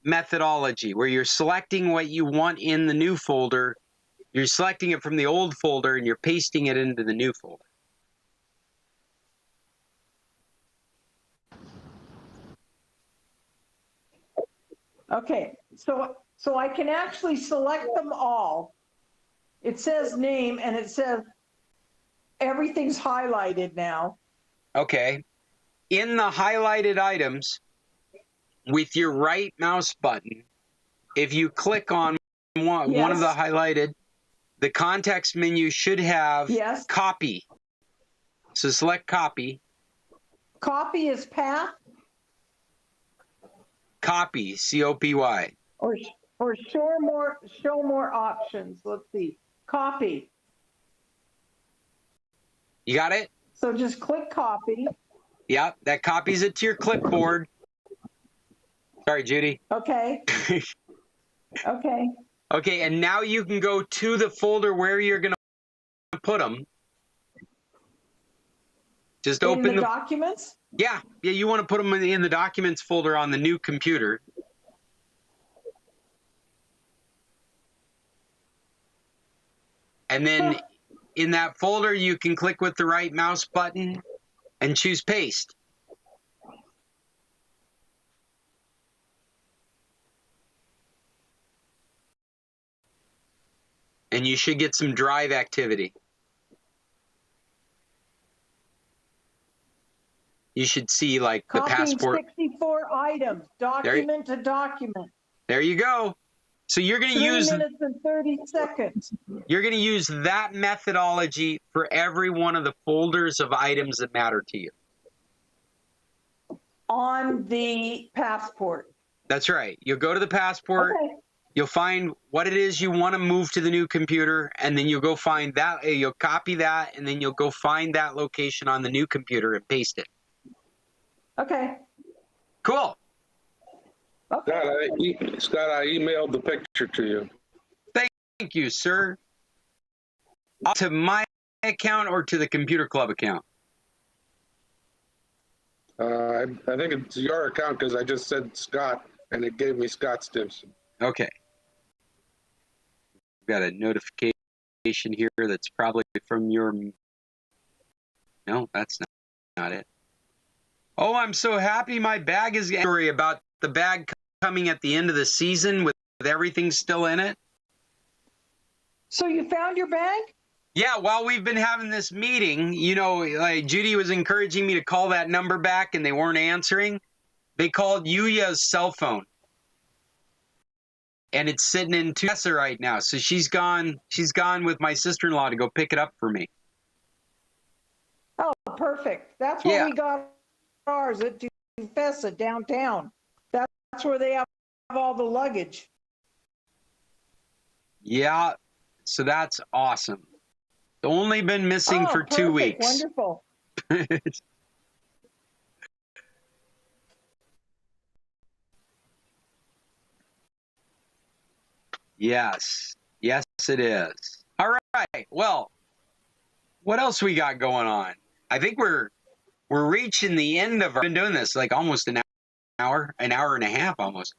methodology where you're selecting what you want in the new folder, you're selecting it from the old folder, and you're pasting it into the new folder. okay, so I can actually select them all. It says name and it says everything's highlighted now. Okay. In the highlighted items, with your right mouse button, if you click on one of the Yes. highlighted, the context menu should have Yes. copy. So select copy. Copy is path Copy, C-O-P-Y. or show more options. Let's see. Copy. You got it? So just click copy. Yep, that copies it to your clipboard. Sorry, Judy. Okay. Okay. Okay, and now you can go to the folder where you're going to put them. Just In open the documents? Yeah, you want to put them in the documents folder on the new computer. And then in that folder, you can click with the right mouse button and choose paste. And you should get some drive activity. You should see like the Copying passport. 64 items, document to document. There you go. So you're going to 3 use minutes and 30 seconds. that methodology for every one of the folders of items that matter to you. On the passport. That's right. You'll go to the passport. Okay. You'll find what it is you want to move to the new computer, and then you'll go find that. You'll copy that, and then you'll go find that location on the new computer and paste it. Okay. Cool. Okay. Scott, I emailed the picture to you. Thank you, sir. To my account or to the Computer Club account? I think it's your account because I just said Scott and it gave me Scott Stimson. Okay. Got a notification here that's probably from your... No, that's not it. Oh, I'm so happy my bag is... Story about the bag coming at the end of the season with everything still in it. So you found your bag? Yeah, while we've been having this meeting, you know, like Judy was encouraging me to call that number back and they weren't answering. They called Yuya's cell phone. And it's sitting in Tessa right now. So she's gone with my sister-in-law to go pick it up for me. Oh, perfect. That's where we got ours at Tufessa downtown. That's where they have all the luggage. Yeah, so that's awesome. Only been missing for 2 weeks. Wonderful. Yes, it is. All right. Well, what else we got going on? I think we're reaching the end of our. Been doing this like almost an hour and a half almost.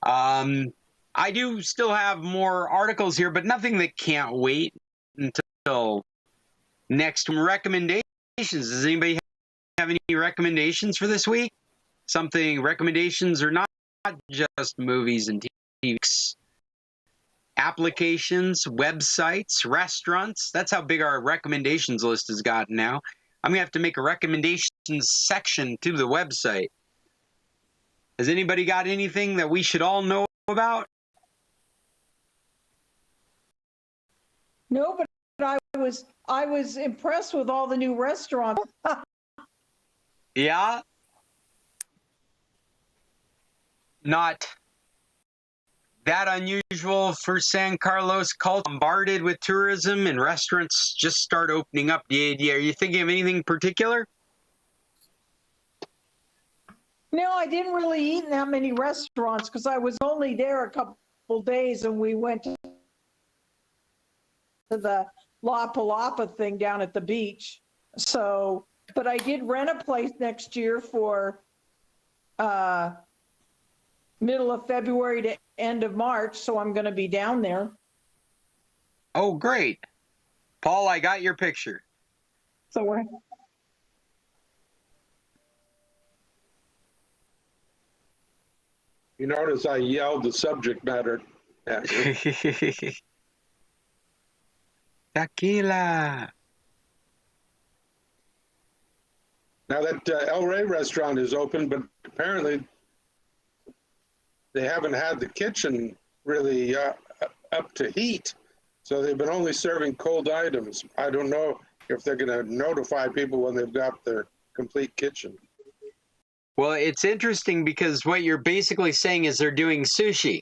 I do still have more articles here, but nothing that can't wait until next. Recommendations. Does anybody have any recommendations for this week? Recommendations are not just movies and TVs. Applications, websites, restaurants. That's how big our recommendations list has gotten now. I'm going to have to make a recommendations section to the website. Has anybody got anything that we should all know about? No, but I was impressed with all the new restaurants. Yeah. Not that unusual for San Carlos. Culture bombarded with tourism and restaurants just start opening up. Are you thinking of anything particular? No, I didn't really eat in that many restaurants because I was only there a couple days, and we went to the La Palapa thing down at the beach. So, but I did rent a place next year for middle of February to end of March, so I'm going to be down there. Oh, great. Paul, I got your picture. So we're... You notice I yelled the subject matter at you. Tequila. Now that El Rey restaurant is open, but apparently they haven't had the kitchen really up to heat. So they've been only serving cold items. I don't know if they're going to notify people when they've got their complete kitchen. Well, it's interesting because what you're basically saying is they're doing sushi.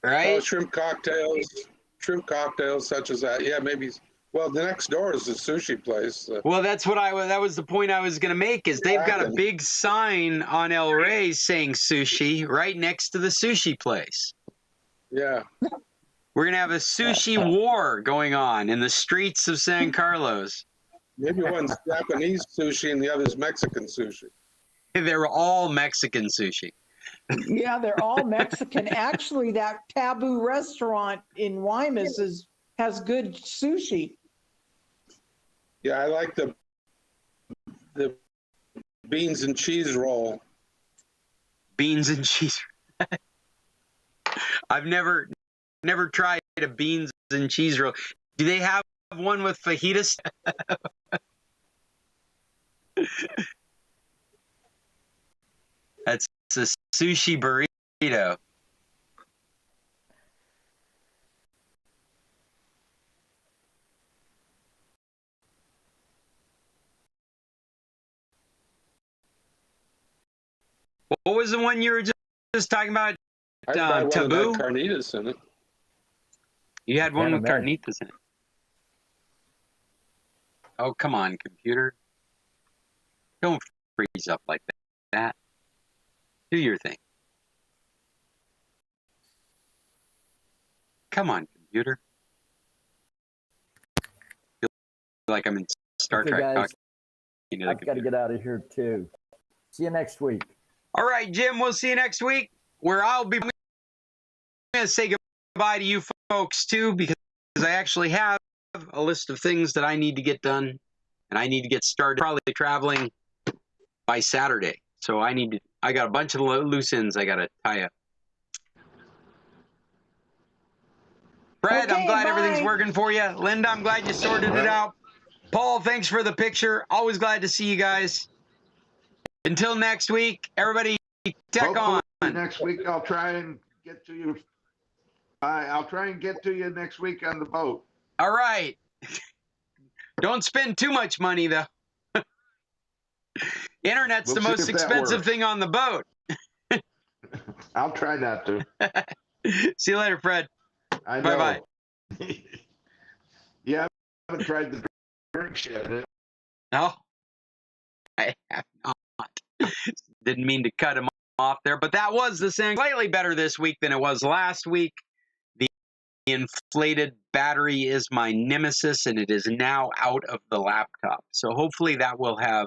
Right? Oh, shrimp cocktails such as that. Yeah, maybe. Well, the next door is the sushi place. Well, that was the point I was going to make is they've got a big sign on El Rey saying sushi right next to the sushi place. Yeah. We're going to have a sushi war going on in the streets of San Carlos. Maybe one's Japanese sushi and the other's Mexican sushi. They're all Mexican sushi. Yeah, they're all Mexican. Actually, that Taboo restaurant in Guaymas has good sushi. Yeah, I like the beans and cheese roll. Beans and cheese. I've never tried a beans and cheese roll. Do they have one with fajitas? That's a sushi burrito. What was the one you were just talking about? I tried one Taboo? that had carnitas in it. You had one with carnitas in it. Oh, come on, computer. Don't freeze up like that. Do your thing. Come on, computer. I feel like I'm in Star Trek. Guys, talking I've got to get out of here too. See you next week. All right, Jim, we'll see you next week, where I'm going to say goodbye to you folks, too, because I actually have a list of things that I need to get done, and I need to get started probably traveling by Saturday. So I got a bunch of loose ends I got to tie up. Fred, Okay, I'm glad everything's bye. working for you. Linda, I'm glad you sorted it out. Paul, thanks for the picture. Always glad to see you guys. Until next week, everybody, tech on. Next week, I'll try and get to you. I'll try and get to you next week on the boat. All right. Don't spend too much money, though. Internet's the most expensive thing on the boat. I'll try not to. See you later, Fred. I know. Bye-bye. Yeah, I haven't tried the drinks yet. No, I have not. Didn't mean to cut him off there, but that was the thing. Slightly better this week than it was last week. The inflated battery is my nemesis, and it is now out of the laptop. So hopefully that will have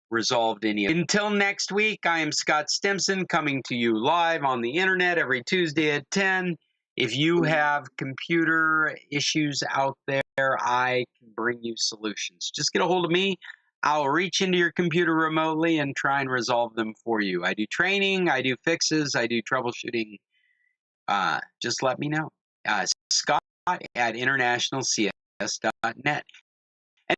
resolved any. Until next week, I am Scott Stimson coming to you live on the internet every Tuesday at 10. If you have computer issues out there, I can bring you solutions. Just get a hold of me. I'll reach into your computer remotely and try and resolve them for you. I do training, I do fixes, I do troubleshooting. Just let me know. Scott at internationalcs.net. And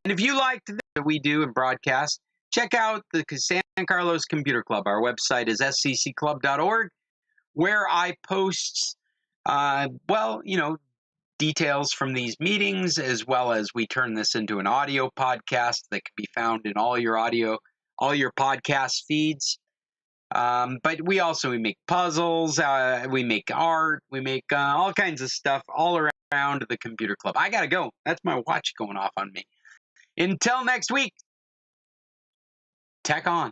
if you like that we do and broadcast, check out the San Carlos Computer Club. Our website is scclub.org, where I post well, details from these meetings, as well as we turn this into an audio podcast that can be found in all your podcast feeds. But we make puzzles, we make art, we make all kinds of stuff all around the computer club. I gotta go. That's my watch going off on me. Until next week, tack on.